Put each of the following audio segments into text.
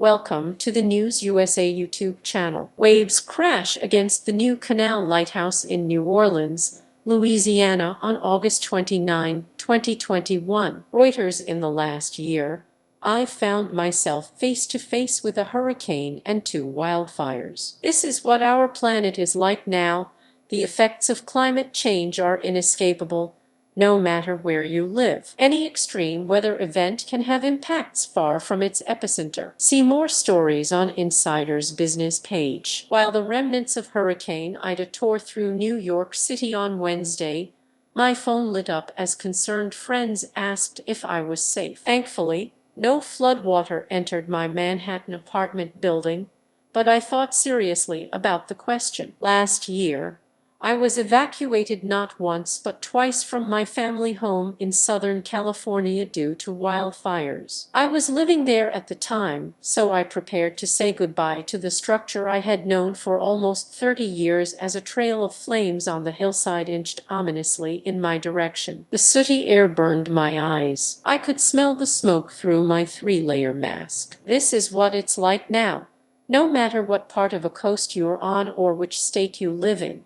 Welcome to the News USA YouTube channel. Waves crash against the New Canal Lighthouse in New Orleans, Louisiana on August 29, 2021. Reuters. In the last year, I found myself face to face with a hurricane and two wildfires. This is what our planet is like now. The effects of climate change are inescapable, no matter where you live. Any extreme weather event can have impacts far from its epicenter. See more stories on Insider's business page. While the remnants of Hurricane Ida tore through New York City on Wednesday, my phone lit up as concerned friends asked if I was safe. Thankfully, no floodwater entered my Manhattan apartment building, but I thought seriously about the question. Last year, I was evacuated not once but twice from my family home in Southern California due to wildfires. I was living there at the time, so I prepared to say goodbye to the structure I had known for almost 30 years as a trail of flames on the hillside inched ominously in my direction. The sooty air burned my eyes. I could smell the smoke through my three-layer mask. This is what it's like now, no matter what part of a coast you're on or which state you live in.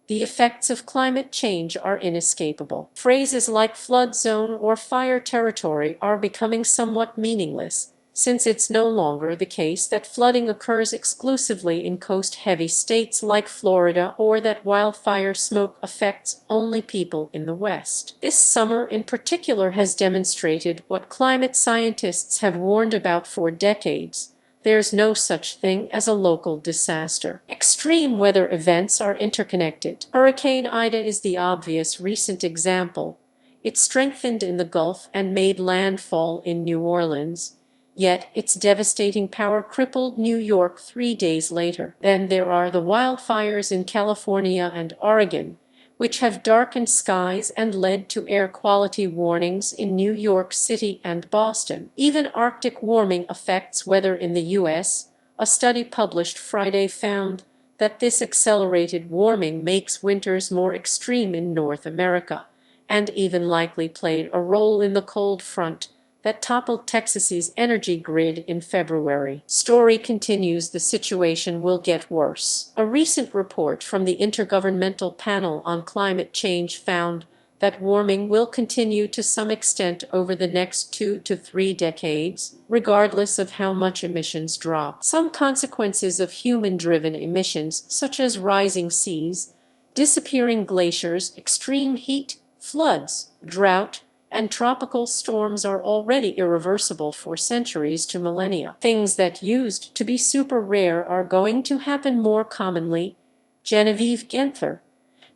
The effects of climate change are inescapable. Phrases like flood zone or fire territory are becoming somewhat meaningless, since it's no longer the case that flooding occurs exclusively in coast-heavy states like Florida or that wildfire smoke affects only people in the West. This summer in particular has demonstrated what climate scientists have warned about for decades. There's no such thing as a local disaster. Extreme weather events are interconnected. Hurricane Ida is the obvious recent example. It strengthened in the Gulf and made landfall in New Orleans, yet its devastating power crippled New York 3 days later. Then there are the wildfires in California and Oregon, which have darkened skies and led to air quality warnings in New York City and Boston. Even Arctic warming affects weather in the U.S. A study published Friday found that this accelerated warming makes winters more extreme in North America, and even likely played a role in the cold front that toppled Texas's energy grid in February. Story continues. The situation will get worse. A recent report from the Intergovernmental Panel on Climate Change found that warming will continue to some extent over the next 2 to 3 decades, regardless of how much emissions drop. Some consequences of human-driven emissions, such as rising seas, disappearing glaciers, extreme heat, floods, drought, and tropical storms are already irreversible for centuries to millennia. Things that used to be super rare are going to happen more commonly. Genevieve Genther,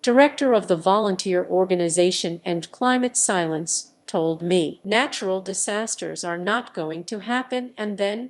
director of the volunteer organization End Climate Silence, told me. Natural disasters are not going to happen and then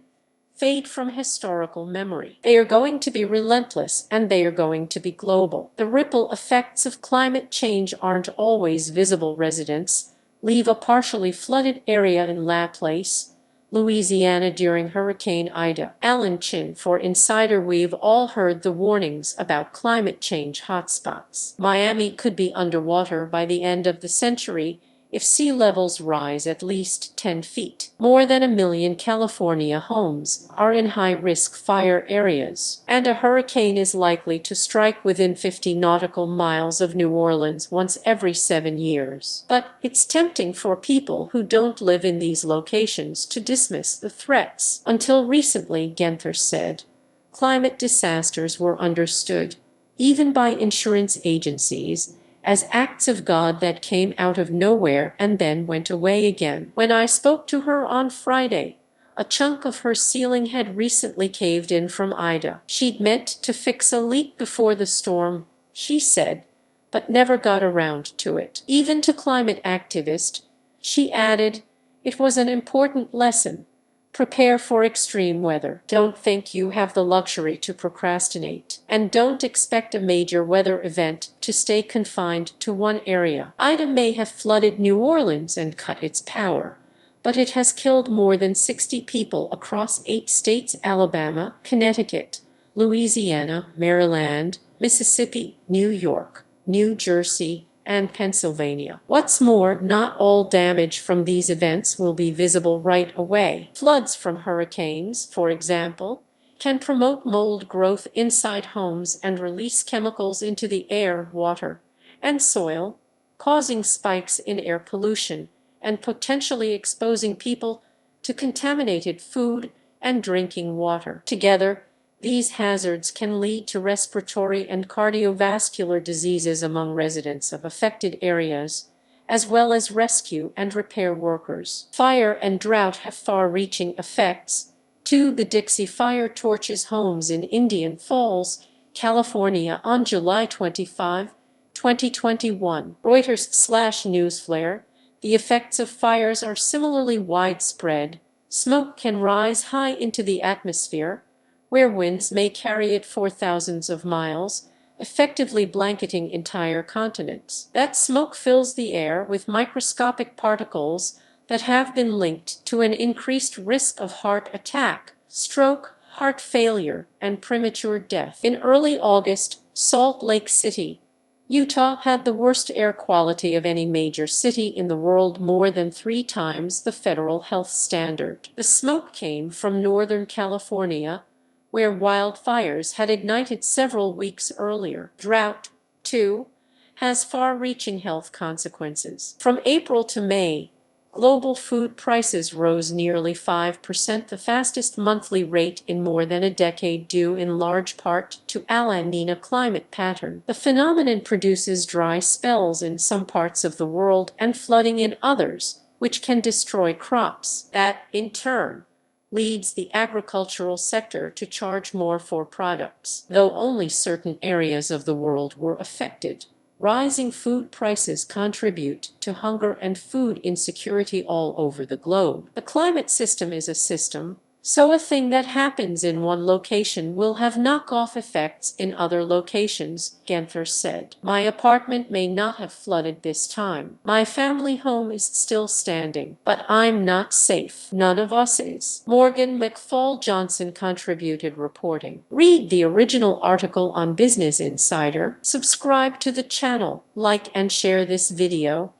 fade from historical memory. They are going to be relentless, and they are going to be global. The ripple effects of climate change aren't always visible. Residents leave a partially flooded area in Laplace, Louisiana during Hurricane Ida. Alan Chin for Insider. We've all heard the warnings about climate change hotspots. Miami could be underwater by the end of the century if sea levels rise at least 10 feet. More than 1 million California homes are in high-risk fire areas, and a hurricane is likely to strike within 50 nautical miles of New Orleans once every 7 years. But it's tempting for people who don't live in these locations to dismiss the threats. Until recently, Genther said, climate disasters were understood, even by insurance agencies, as acts of God that came out of nowhere and then went away again. When I spoke to her on Friday, a chunk of her ceiling had recently caved in from Ida. She'd meant to fix a leak before the storm, she said, but never got around to it. Even to climate activist, she added, it was an important lesson. Prepare for extreme weather. Don't think you have the luxury to procrastinate. And don't expect a major weather event to stay confined to one area. Ida may have flooded New Orleans and cut its power, but it has killed more than 60 people across 8 states: Alabama, Connecticut, Louisiana, Maryland, Mississippi, New York, New Jersey, and Pennsylvania. What's more, not all damage from these events will be visible right away. Floods from hurricanes, for example, can promote mold growth inside homes and release chemicals into the air, water, and soil, causing spikes in air pollution and potentially exposing people to contaminated food and drinking water. Together, these hazards can lead to respiratory and cardiovascular diseases among residents of affected areas, as well as rescue and repair workers. Fire and drought have far-reaching effects, too. The Dixie Fire torches homes in Indian Falls, California on July 25, 2021. Reuters/Newsflare. The effects of fires are similarly widespread. Smoke can rise high into the atmosphere, where winds may carry it for thousands of miles, effectively blanketing entire continents. That smoke fills the air with microscopic particles that have been linked to an increased risk of heart attack, stroke, heart failure, and premature death. In early August, Salt Lake City, Utah had the worst air quality of any major city in the world, more than 3 times the federal health standard. The smoke came from Northern California, where wildfires had ignited several weeks earlier. Drought, too, has far-reaching health consequences. From April to May, global food prices rose nearly 5%, the fastest monthly rate in more than a decade, due in large part to El Niño climate pattern. The phenomenon produces dry spells in some parts of the world and flooding in others, which can destroy crops. That, in turn, leads the agricultural sector to charge more for products. Though only certain areas of the world were affected, rising food prices contribute to hunger and food insecurity all over the globe. The climate system is a system, so a thing that happens in one location will have knock-off effects in other locations, Genther said. My apartment may not have flooded this time. My family home is still standing, but I'm not safe. None of us is. Morgan McFall Johnson contributed reporting. Read the original article on Business Insider. Subscribe to the channel, like and share this video,